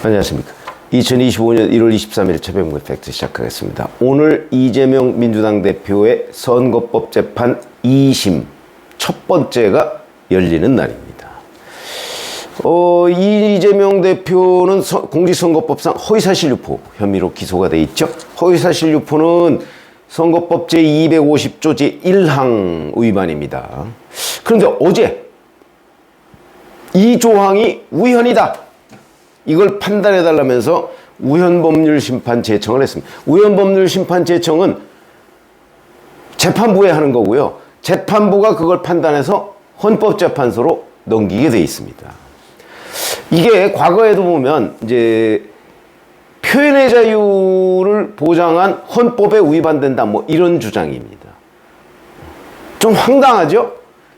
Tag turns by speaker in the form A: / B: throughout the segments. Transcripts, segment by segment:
A: 안녕하십니까. 2025년 1월 23일 최병무의 팩트 시작하겠습니다. 오늘 이재명 민주당 대표의 선거법 재판 2심 첫 번째가 열리는 날입니다. 이재명 대표는 공직선거법상 허위사실 유포 혐의로 기소가 돼 있죠. 허위사실 유포는 선거법 제250조 제1항 위반입니다. 그런데 어제 이 조항이 우현이다, 이걸 판단해달라면서 우현법률심판제청을 했습니다. 우현법률심판제청은 재판부에 하는 거고요. 재판부가 그걸 판단해서 헌법재판소로 넘기게 돼 있습니다. 이게 과거에도 보면 이제 표현의 자유를 보장한 헌법에 위반된다, 뭐 이런 주장입니다. 좀 황당하죠?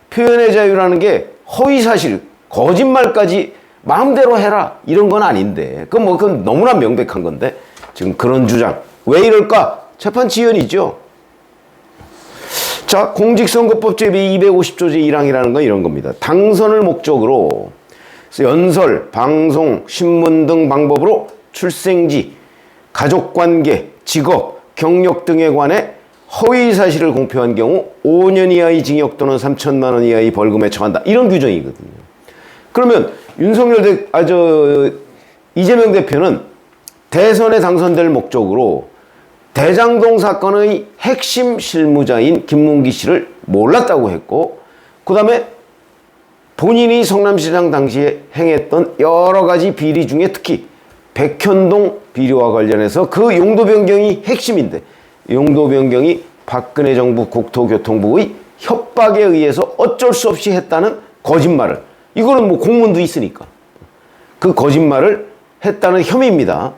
A: 표현의 자유라는 게 허위사실, 거짓말까지 마음대로 해라 이런 건 아닌데, 그건 너무나 명백한 건데 지금 그런 주장. 왜 이럴까? 재판 지연이죠. 자, 공직선거법 제250조 제1항이라는 건 이런 겁니다. 당선을 목적으로 연설, 방송, 신문 등 방법으로 출생지, 가족관계, 직업, 경력 등에 관해 허위사실을 공표한 경우 5년 이하의 징역 또는 3천만 원 이하의 벌금에 처한다, 이런 규정이거든요. 그러면 이재명 대표는 대선에 당선될 목적으로 대장동 사건의 핵심 실무자인 김문기 씨를 몰랐다고 했고, 그 다음에 본인이 성남시장 당시에 행했던 여러 가지 비리 중에 특히 백현동 비리와 관련해서 그 용도 변경이 핵심인데, 용도 변경이 박근혜 정부 국토교통부의 협박에 의해서 어쩔 수 없이 했다는 거짓말을, 이거는 뭐 공문도 있으니까 그 거짓말을 했다는 혐의입니다.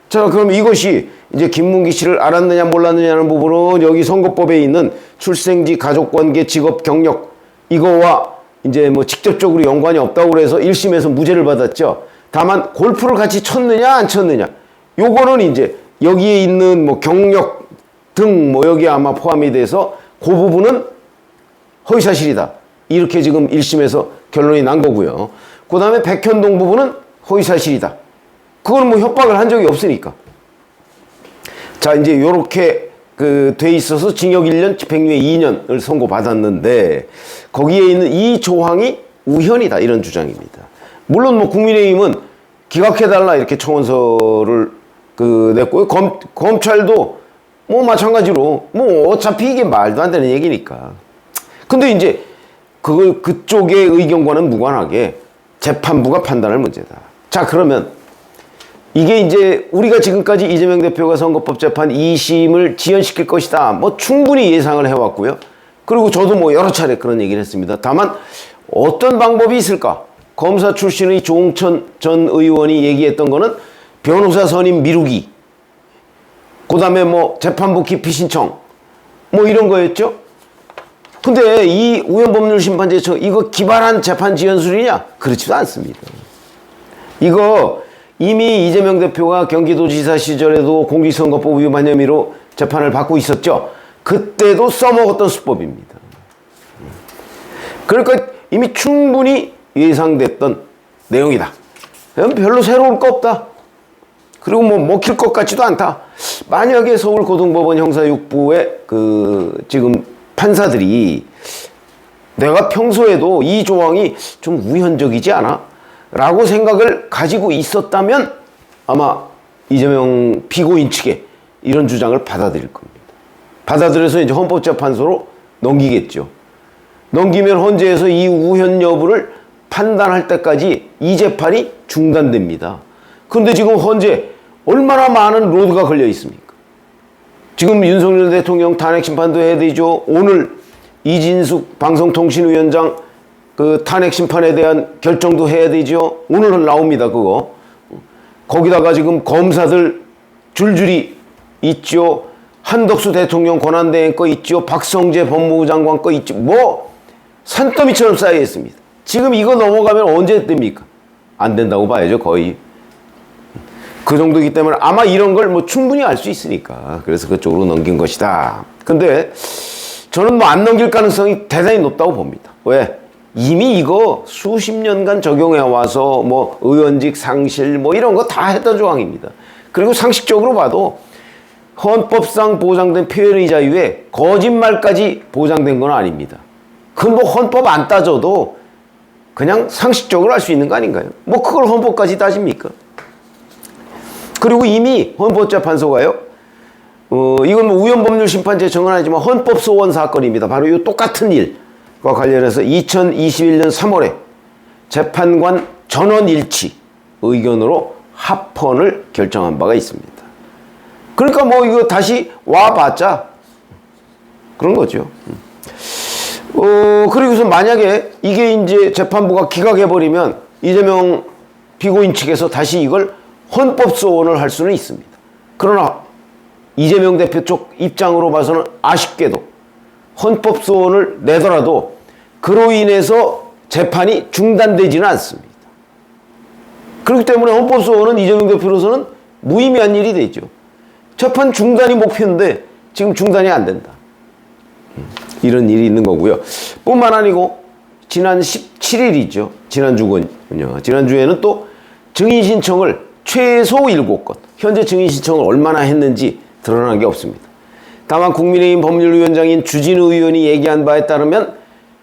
A: 자, 그럼 이것이 이제 김문기 씨를 알았느냐 몰랐느냐는 부분은 여기 선거법에 있는 출생지, 가족관계, 직업, 경력, 이거와 이제 뭐 직접적으로 연관이 없다고 그래서 1심에서 무죄를 받았죠. 다만 골프를 같이 쳤느냐 안 쳤느냐, 요거는 이제 여기에 있는 뭐 경력 등 뭐 여기에 아마 포함이 돼서 그 부분은 허위사실이다, 이렇게 지금 1심에서 결론이 난 거고요. 그 다음에 백현동 부분은 허위사실이다. 그거는 뭐 협박을 한 적이 없으니까. 자, 이제 요렇게 돼 있어서 징역 1년, 집행유예 2년을 선고받았는데, 거기에 있는 이 조항이 우현이다, 이런 주장입니다. 물론 뭐 국민의힘은 기각해달라 이렇게 청원서를 냈고요. 검찰도 뭐 마찬가지로 뭐 어차피 이게 말도 안 되는 얘기니까. 근데 이제 그쪽의 의견과는 무관하게 재판부가 판단할 문제다. 자, 그러면 이게 이제 우리가 지금까지 이재명 대표가 선거법 재판 2심을 지연시킬 것이다, 뭐 충분히 예상을 해왔고요. 그리고 저도 뭐 여러 차례 그런 얘기를 했습니다. 다만 어떤 방법이 있을까? 검사 출신의 조홍천 전 의원이 얘기했던 거는 변호사 선임 미루기, 그 다음에 뭐 재판부 기피 신청, 뭐 이런 거였죠. 근데 이 우현법률심판제청, 이거 기발한 재판 지연술이냐? 그렇지도 않습니다. 이거 이미 이재명 대표가 경기도지사 시절에도 공직선거법 위반 혐의로 재판을 받고 있었죠. 그때도 써먹었던 수법입니다. 그러니까 이미 충분히 예상됐던 내용이다. 별로 새로울 거 없다. 그리고 뭐 먹힐 것 같지도 않다. 만약에 서울고등법원 형사 6부의 지금 판사들이 내가 평소에도 이 조항이 좀 우현적이지 않아? 라고 생각을 가지고 있었다면 아마 이재명 피고인 측에 이런 주장을 받아들일 겁니다. 받아들여서 이제 헌법재판소로 넘기겠죠. 넘기면 헌재에서 이 우현 여부를 판단할 때까지 이 재판이 중단됩니다. 그런데 지금 헌재 얼마나 많은 로드가 걸려 있습니까? 지금 윤석열 대통령 탄핵 심판도 해야 되죠. 오늘 이진숙 방송통신위원장 탄핵 심판에 대한 결정도 해야 되죠. 오늘은 나옵니다, 그거. 거기다가 지금 검사들 줄줄이 있죠. 한덕수 대통령 권한대행 거 있죠. 박성재 법무부 장관 거 있죠. 뭐 산더미처럼 쌓여 있습니다. 지금 이거 넘어가면 언제 됩니까? 안 된다고 봐야죠, 거의. 그 정도이기 때문에 아마 이런 걸 뭐 충분히 알 수 있으니까 그래서 그쪽으로 넘긴 것이다. 근데 저는 뭐 안 넘길 가능성이 대단히 높다고 봅니다. 왜? 이미 이거 수십 년간 적용해 와서 뭐 의원직 상실 뭐 이런 거 다 했던 조항입니다. 그리고 상식적으로 봐도 헌법상 보장된 표현의 자유에 거짓말까지 보장된 건 아닙니다. 그건 뭐 헌법 안 따져도 그냥 상식적으로 할 수 있는 거 아닌가요? 뭐 그걸 헌법까지 따집니까? 그리고 이미 헌법재판소가요, 이건 뭐 우연법률 심판제청은 아니지만 헌법소원 사건입니다. 바로 이 똑같은 일과 관련해서 2021년 3월에 재판관 전원 일치 의견으로 합헌을 결정한 바가 있습니다. 그러니까 뭐 이거 다시 와봤자 그런 거죠. 그리고서 만약에 이게 이제 재판부가 기각해버리면 이재명 피고인 측에서 다시 이걸 헌법소원을 할 수는 있습니다. 그러나 이재명 대표 쪽 입장으로 봐서는 아쉽게도 헌법소원을 내더라도 그로 인해서 재판이 중단되지는 않습니다. 그렇기 때문에 헌법소원은 이재명 대표로서는 무의미한 일이 되죠. 재판 중단이 목표인데 지금 중단이 안 된다. 이런 일이 있는 거고요. 뿐만 아니고 지난 17일이죠. 지난주군요. 지난주에는 또 증인 신청을 최소 7건, 현재 증인 신청을 얼마나 했는지 드러난 게 없습니다. 다만 국민의힘 법률위원장인 주진우 의원이 얘기한 바에 따르면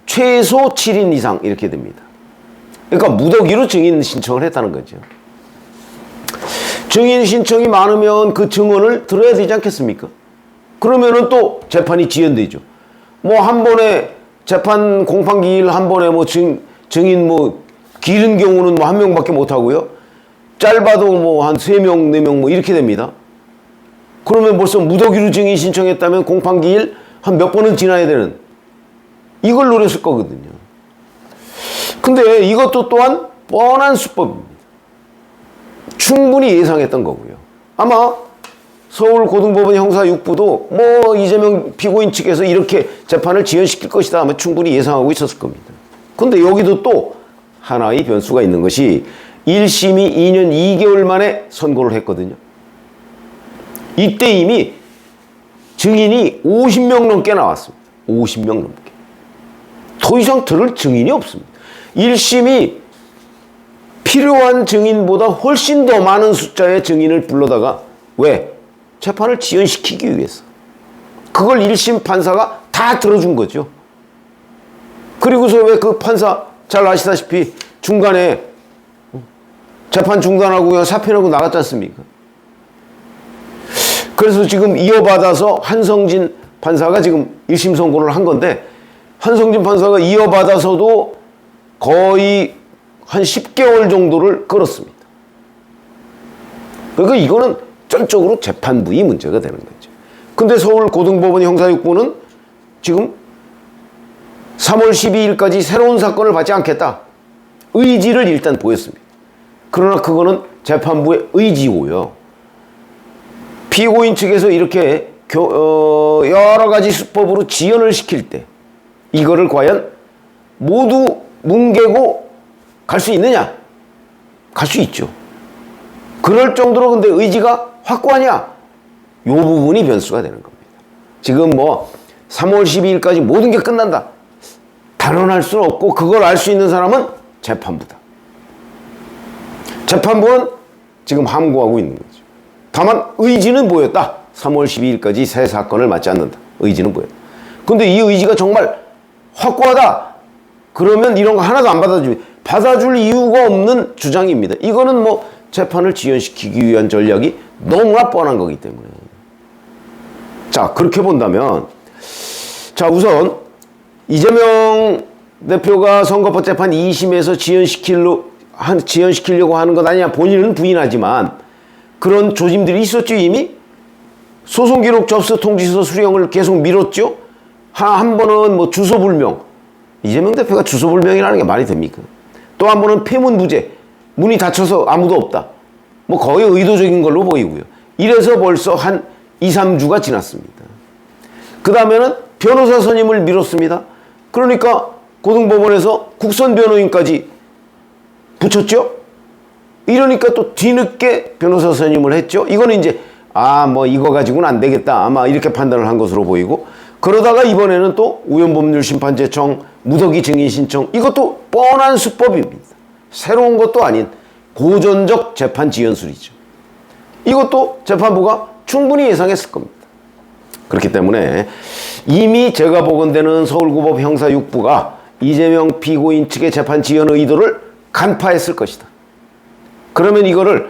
A: 최소 7인 이상 이렇게 됩니다. 그러니까 무더기로 증인 신청을 했다는 거죠. 증인 신청이 많으면 그 증언을 들어야 되지 않겠습니까? 그러면은 또 재판이 지연되죠. 뭐 한 번에 재판 공판기일 한 번에 뭐 증인 뭐 길은 경우는 뭐 한 명밖에 못 하고요. 짧아도 뭐 한 3명, 4명 뭐 이렇게 됩니다. 그러면 벌써 무더기로 증인 신청했다면 공판기일 한 몇 번은 지나야 되는, 이걸 노렸을 거거든요. 근데 이것도 또한 뻔한 수법입니다. 충분히 예상했던 거고요. 아마 서울고등법원 형사 6부도 뭐 이재명 피고인 측에서 이렇게 재판을 지연시킬 것이다 하면 충분히 예상하고 있었을 겁니다. 근데 여기도 또 하나의 변수가 있는 것이 1심이 2년 2개월 만에 선고를 했거든요. 이때 이미 증인이 50명 넘게 나왔습니다. 50명 넘게. 더 이상 들을 증인이 없습니다. 1심이 필요한 증인보다 훨씬 더 많은 숫자의 증인을 불러다가 왜? 재판을 지연시키기 위해서. 그걸 1심 판사가 다 들어준 거죠. 그리고서 왜 그 판사 잘 아시다시피 중간에 재판 중단하고 그냥 사표내고 나갔지 않습니까? 그래서 지금 이어받아서 한성진 판사가 지금 1심 선고를 한 건데, 한성진 판사가 이어받아서도 거의 한 10개월 정도를 끌었습니다. 그러니까 이거는 전적으로 재판부의 문제가 되는 거죠. 근데 서울고등법원 형사6부는 지금 3월 12일까지 새로운 사건을 받지 않겠다. 의지를 일단 보였습니다. 그러나 그거는 재판부의 의지고요. 피고인 측에서 이렇게 여러 가지 수법으로 지연을 시킬 때 이거를 과연 모두 뭉개고 갈 수 있느냐? 갈 수 있죠. 그럴 정도로 근데 의지가 확고하냐? 이 부분이 변수가 되는 겁니다. 지금 뭐 3월 12일까지 모든 게 끝난다. 단언할 수는 없고 그걸 알 수 있는 사람은 재판부다. 재판부는 지금 함구하고 있는 거죠. 다만 의지는 보였다. 3월 12일까지 새 사건을 맞지 않는다. 의지는 보였다. 근데 이 의지가 정말 확고하다. 그러면 이런 거 하나도 안 받아줄 이유가 없는 주장입니다. 이거는 뭐 재판을 지연시키기 위한 전략이 너무나 뻔한 거기 때문에. 자, 그렇게 본다면, 자, 우선 이재명 대표가 선거법 재판 2심에서 지연시키려고 하는 것 아니냐, 본인은 부인하지만 그런 조짐들이 있었죠. 이미 소송 기록 접수 통지서 수령을 계속 미뤘죠. 한 번은 뭐 주소불명, 이재명 대표가 주소불명이라는 게 말이 됩니까? 또 한 번은 폐문부재, 문이 닫혀서 아무도 없다. 뭐 거의 의도적인 걸로 보이고요. 이래서 벌써 한 2, 3주가 지났습니다. 그 다음에는 변호사 선임을 미뤘습니다. 그러니까 고등법원에서 국선 변호인까지 붙였죠. 이러니까 또 뒤늦게 변호사 선임을 했죠. 이거는 이제 뭐 이거 가지고는 안 되겠다. 아마 이렇게 판단을 한 것으로 보이고, 그러다가 이번에는 또 우연법률심판제청 무더기 증인 신청, 이것도 뻔한 수법입니다. 새로운 것도 아닌 고전적 재판 지연술이죠. 이것도 재판부가 충분히 예상했을 겁니다. 그렇기 때문에 이미 제가 보건대는 서울고법 형사 6부가 이재명 피고인 측의 재판 지연 의도를 간파했을 것이다. 그러면 이거를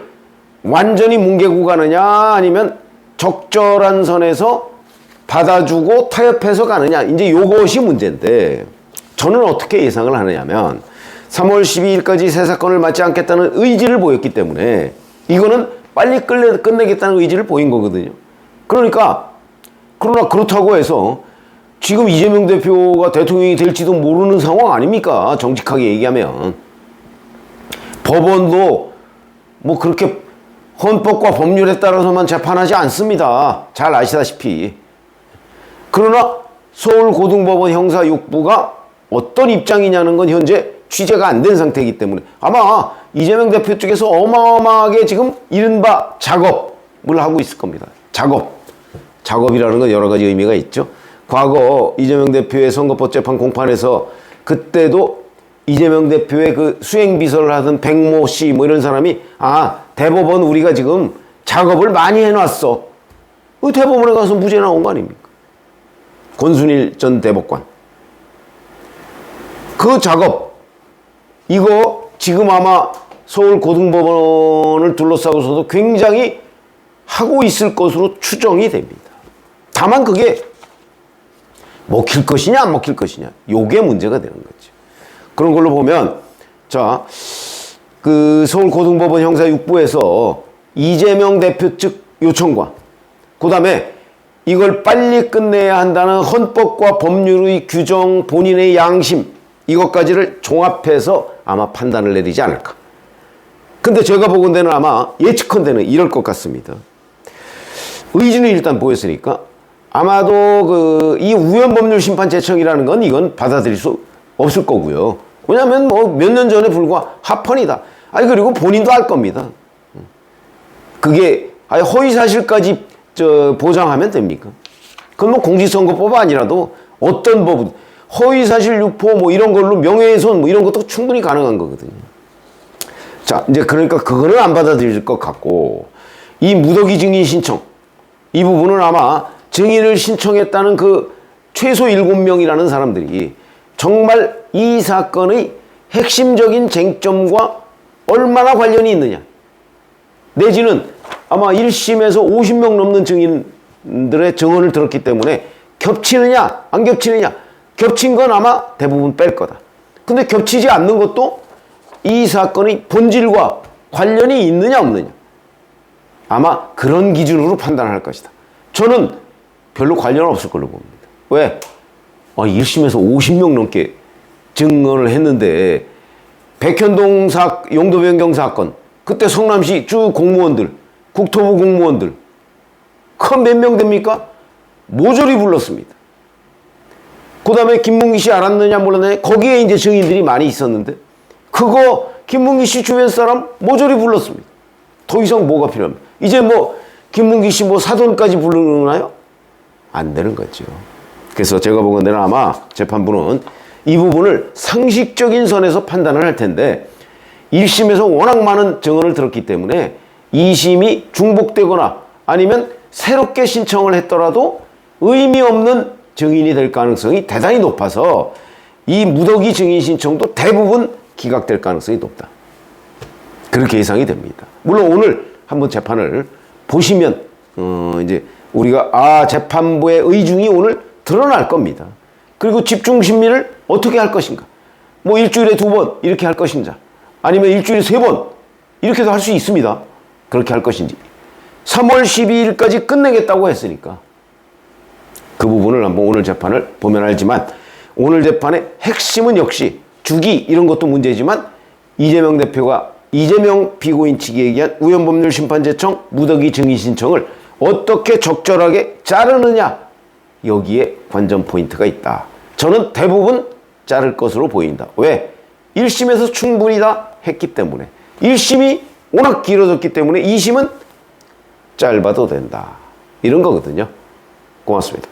A: 완전히 뭉개고 가느냐, 아니면 적절한 선에서 받아주고 타협해서 가느냐, 이제 요것이 문제인데, 저는 어떻게 예상을 하느냐면 3월 12일까지 새 사건을 맡지 않겠다는 의지를 보였기 때문에 이거는 빨리 끝내겠다는 의지를 보인 거거든요. 그러나 그렇다고 해서 지금 이재명 대표가 대통령이 될지도 모르는 상황 아닙니까? 정직하게 얘기하면. 법원도 뭐 그렇게 헌법과 법률에 따라서만 재판하지 않습니다. 잘 아시다시피. 그러나 서울고등법원 형사 6부가 어떤 입장이냐는 건 현재 취재가 안 된 상태이기 때문에 아마 이재명 대표 쪽에서 어마어마하게 지금 이른바 작업을 하고 있을 겁니다. 작업이라는 건 여러 가지 의미가 있죠. 과거 이재명 대표의 선거법 재판 공판에서 그때도 이재명 대표의 그 수행비서를 하던 백모 씨 뭐 이런 사람이 대법원 우리가 지금 작업을 많이 해놨어. 그 대법원에 가서 무죄 나온 거 아닙니까? 권순일 전 대법관. 그 작업, 이거 지금 아마 서울고등법원을 둘러싸고서도 굉장히 하고 있을 것으로 추정이 됩니다. 다만 그게 먹힐 것이냐 안 먹힐 것이냐, 요게 문제가 되는 거죠. 그런 걸로 보면 그 서울고등법원 형사 6부에서 이재명 대표 측 요청과 그 다음에 이걸 빨리 끝내야 한다는 헌법과 법률의 규정, 본인의 양심, 이것까지를 종합해서 아마 판단을 내리지 않을까. 근데 제가 보건대는 아마 예측컨대는 이럴 것 같습니다. 의지는 일단 보였으니까 아마도 이 우연법률 심판 제청이라는 건 이건 받아들일 수 없을 거고요. 왜냐하면 뭐 몇 년 전에 불과 합헌이다. 그리고 본인도 알 겁니다. 그게 허위 사실까지 보장하면 됩니까? 그건 뭐 공직선거법 아니라도 어떤 법은 허위 사실 유포 뭐 이런 걸로 명예훼손 뭐 이런 것도 충분히 가능한 거거든요. 자, 이제 그러니까 그거는 안 받아들일 것 같고, 이 무더기 증인 신청, 이 부분은 아마 증인을 신청했다는 그 최소 7명이라는 사람들이 정말 이 사건의 핵심적인 쟁점과 얼마나 관련이 있느냐, 내지는 아마 1심에서 50명 넘는 증인들의 증언을 들었기 때문에 겹치느냐 안 겹치느냐, 겹친 건 아마 대부분 뺄 거다. 근데 겹치지 않는 것도 이 사건의 본질과 관련이 있느냐 없느냐, 아마 그런 기준으로 판단할 것이다. 저는 별로 관련 없을 걸로 봅니다. 왜? 1심에서 50명 넘게 증언을 했는데, 백현동 용도 변경 사건, 그때 성남시 쭉 공무원들, 국토부 공무원들, 몇 명 됩니까? 모조리 불렀습니다. 그 다음에 김문기 씨 알았느냐 몰랐느냐, 거기에 이제 증인들이 많이 있었는데, 그거 김문기 씨 주변 사람 모조리 불렀습니다. 더 이상 뭐가 필요합니까? 이제 뭐 김문기 씨 뭐 사돈까지 부르나요? 안 되는 거죠. 그래서 제가 보건대는 아마 재판부는 이 부분을 상식적인 선에서 판단을 할 텐데, 1심에서 워낙 많은 증언을 들었기 때문에 2심이 중복되거나 아니면 새롭게 신청을 했더라도 의미 없는 증인이 될 가능성이 대단히 높아서 이 무더기 증인 신청도 대부분 기각될 가능성이 높다. 그렇게 예상이 됩니다. 물론 오늘 한번 재판을 보시면 이제 우리가 재판부의 의중이 오늘 드러날 겁니다. 그리고 집중 심리를 어떻게 할 것인가, 뭐 일주일에 2번 이렇게 할 것인가, 아니면 일주일에 3번 이렇게도 할 수 있습니다. 그렇게 할 것인지 3월 12일까지 끝내겠다고 했으니까 그 부분을 한번 오늘 재판을 보면 알지만, 오늘 재판의 핵심은 역시 주기 이런 것도 문제지만 이재명 대표가 이재명 피고인 측이 얘기한 우연법률 심판제청 무더기 증인 신청을 어떻게 적절하게 자르느냐, 여기에 관전 포인트가 있다. 저는 대부분 자를 것으로 보인다. 왜? 1심에서 충분히 다 했기 때문에. 1심이 워낙 길어졌기 때문에 2심은 짧아도 된다. 이런 거거든요. 고맙습니다.